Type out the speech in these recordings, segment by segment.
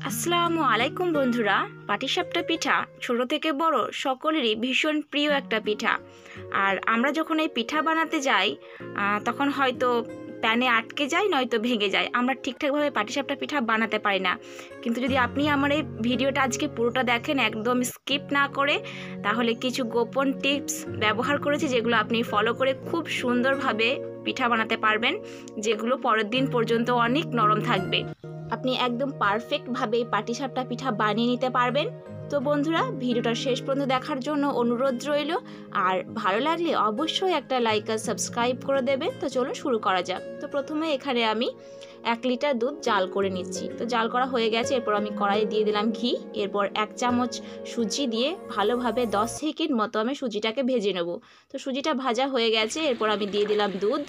আসসালামু আলাইকুম বন্ধুরা। পাটিসাপটা পিঠা ছোট থেকে বড় সকলেরই ভীষণ প্রিয় একটা পিঠা। আর আমরা যখন এই পিঠা বানাতে যাই তখন হয়তো প্যানে আটকে যায়, নয়তো ভেঙে যায়। আমরা ঠিকঠাকভাবে পাটিসাপটা পিঠা বানাতে পারি না। কিন্তু যদি আপনি আমার এই ভিডিওটা আজকে পুরোটা দেখেন, একদম স্কিপ না করে, তাহলে কিছু গোপন টিপস ব্যবহার করেছি যেগুলো আপনি ফলো করে খুব সুন্দরভাবে পিঠা বানাতে পারবেন, যেগুলো পরের দিন পর্যন্ত অনেক নরম থাকবে। আপনি একদম পারফেক্টভাবে পাটিসাপটা পিঠা বানিয়ে নিতে পারবেন। তো বন্ধুরা, ভিডিওটা শেষ পর্যন্ত দেখার জন্য অনুরোধ রইল। আর ভালো লাগলে অবশ্যই একটা লাইক আর সাবস্ক্রাইব করে দেবেন। তো চলুন শুরু করা যাক। তো প্রথমে এখানে আমি 1 লিটার দুধ জাল করে নিচ্ছি। তো জাল করা হয়ে গেছে। এরপর আমি কড়াইয়ে দিয়ে দিলাম ঘি। এরপর 1 চামচ সুজি দিয়ে ভালোভাবে 10 সেকেন্ড মতো আমি সুজিটাকে ভেজে নেব। তো সুজিটা ভাজা হয়ে গেছে। এরপর আমি দিয়ে দিলাম দুধ।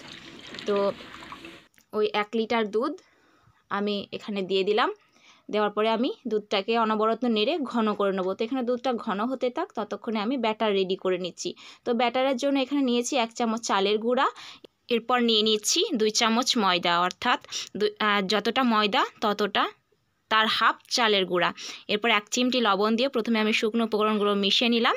তো ওই 1 লিটার দুধ আমি এখানে দিয়ে দিলাম। দেওয়ার পরে আমি দুধটাকে অনবরত নেড়ে ঘন করে নেবো। তো এখানে দুধটা ঘন হতে থাক, ততক্ষণে আমি ব্যাটার রেডি করে নিচ্ছি। তো ব্যাটারের জন্য এখানে নিয়েছি 1 চামচ চালের গুঁড়া। এরপর নিয়ে নিচ্ছি 2 চামচ ময়দা, অর্থাৎ যতটা ময়দা ততটা তার হাফ চালের গুঁড়া। এরপর 1 চিমটি লবণ দিয়ে প্রথমে আমি শুকনো উপকরণগুলো মিশিয়ে নিলাম।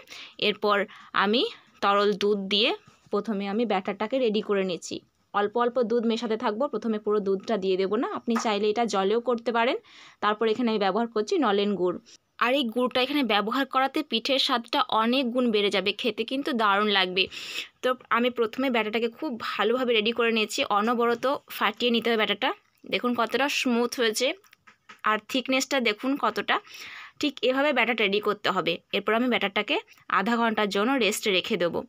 এরপর আমি তরল দুধ দিয়ে প্রথমে আমি ব্যাটারটাকে রেডি করে নিচ্ছি। অল্প অল্প দুধ মেশাতে থাকবো, প্রথমে পুরো দুধটা দিয়ে দেবো না। আপনি চাইলে এটা জলেও করতে পারেন। তারপর এখানে আমি ব্যবহার করছি নলেন গুড়। আর এই গুড়টা এখানে ব্যবহার করাতে পিঠের স্বাদটা অনেক গুণ বেড়ে যাবে, খেতে কিন্তু দারুণ লাগবে। তো আমি প্রথমে ব্যাটারটাকে খুব ভালোভাবে রেডি করে নিয়েছি। অনবরত ফাটিয়ে নিতে হবে ব্যাটারটা। দেখুন কতটা স্মুথ হয়েছে, আর থিকনেসটা দেখুন কতটা। ঠিক এভাবে ব্যাটার রেডি করতে হবে। এরপর আমি ব্যাটারটাকে আধা ঘন্টার জন্য রেস্টে রেখে দেবো।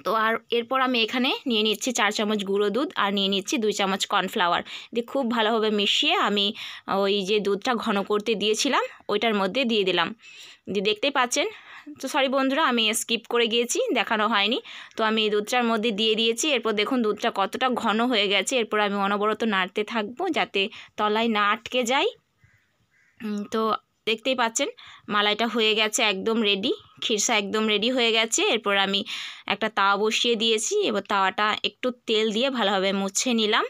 তো আর এরপর আমি এখানে নিয়ে নিচ্ছি 4 চামচ গুঁড়ো দুধ আর নিয়ে নিচ্ছি 2 চামচ কর্নফ্লাওয়ার দিয়ে খুব ভালোভাবে মিশিয়ে আমি ওই যে দুধটা ঘন করতে দিয়েছিলাম ওইটার মধ্যে দিয়ে দিলাম। দিয়ে দেখতেই পাচ্ছেন। তো সরি বন্ধুরা, আমি স্কিপ করে গিয়েছি, দেখানো হয়নি। তো আমি দুধটার মধ্যে দিয়ে দিয়েছি। এরপর দেখুন দুধটা কতটা ঘন হয়ে গেছে। এরপর আমি অনবরত নাড়তে থাকবো যাতে তলায় না আটকে যায়। তো দেখতেই পাচ্ছেন মালাইটা হয়ে গেছে, একদম রেডি। খিরসা একদম রেডি হয়ে গেছে। এরপর আমি একটা তাওয়া বসিয়ে দিয়েছি। এবার তাওয়াটা একটু তেল দিয়ে ভালোভাবে মুছে নিলাম।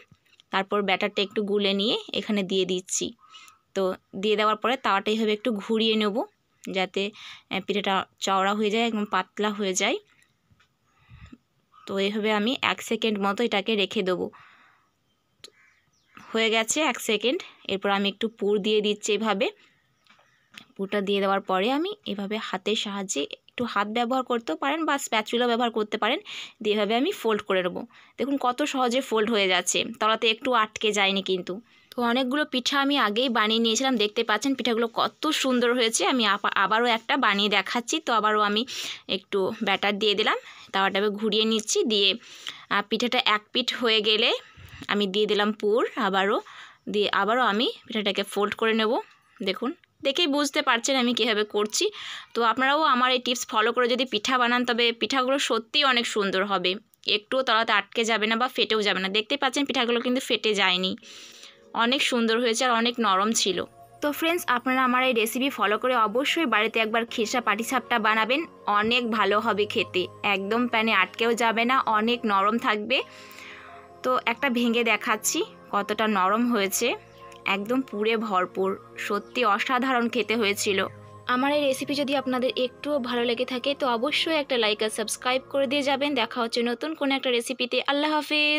তারপর ব্যাটারটা একটু গুলে নিয়ে এখানে দিয়ে দিচ্ছি। তো দিয়ে দেওয়ার পরে তাওয়াটা এইভাবে একটু ঘুরিয়ে নেব যাতে পিঠাটা চওড়া হয়ে যায়, একদম পাতলা হয়ে যায়। তো এইভাবে আমি 1 সেকেন্ড মতো এটাকে রেখে দেবো। হয়ে গেছে 1 সেকেন্ড। এরপর আমি একটু পুর দিয়ে দিচ্ছি। এভাবে পুরটা দিয়ে দেওয়ার পরে আমি এভাবে হাতের সাহায্যে, একটু হাত ব্যবহার করতেও পারেন বা স্প্যাচুলা ব্যবহার করতে পারেন, দিয়ে এভাবে আমি ফোল্ড করে নেবো। দেখুন কত সহজে ফোল্ড হয়ে যাচ্ছে, তলাতে একটু আটকে যায়নি কিন্তু। তো অনেকগুলো পিঠা আমি আগেই বানিয়ে নিয়েছিলাম, দেখতে পাচ্ছেন পিঠাগুলো কত সুন্দর হয়েছে। আমি আবারও একটা বানিয়ে দেখাচ্ছি। তো আবারও আমি একটু ব্যাটার দিয়ে দিলাম, তাওয়াটাকে ঘুরিয়ে নিচ্ছি। দিয়ে পিঠাটা 1 পিঠ হয়ে গেলে আমি দিয়ে দিলাম পুর আবারও আমি পিঠাটাকে ফোল্ড করে নেব। দেখুন, দেখেই বুঝতে পারছেন আমি কীভাবে করছি। তো আপনারাও আমার এই টিপস ফলো করে যদি পিঠা বানান, তবে পিঠাগুলো সত্যিই অনেক সুন্দর হবে, একটুও তলাতে আটকে যাবে না বা ফেটেও যাবে না। দেখতে পাচ্ছেন পিঠাগুলো কিন্তু ফেটে যায়নি, অনেক সুন্দর হয়েছে আর অনেক নরম ছিল। তো ফ্রেন্ডস, আপনারা আমার এই রেসিপি ফলো করে অবশ্যই বাড়িতে একবার খিরসা পাটিসাপটা বানাবেন, অনেক ভালো হবে খেতে, একদম প্যানে আটকেও যাবে না, অনেক নরম থাকবে। তো একটা ভেঙে দেখাচ্ছি কতটা নরম হয়েছে, একদম পুরে ভরপুর, সত্যি অসাধারণ খেতে হয়েছিল। আমার এই রেসিপি যদি আপনাদের একটুও ভালো লেগে থাকে তো অবশ্যই একটা লাইক আর সাবস্ক্রাইব করে দিয়ে যাবেন। দেখা হচ্ছে নতুন কোনো একটা রেসিপিতে। আল্লাহ হাফেজ।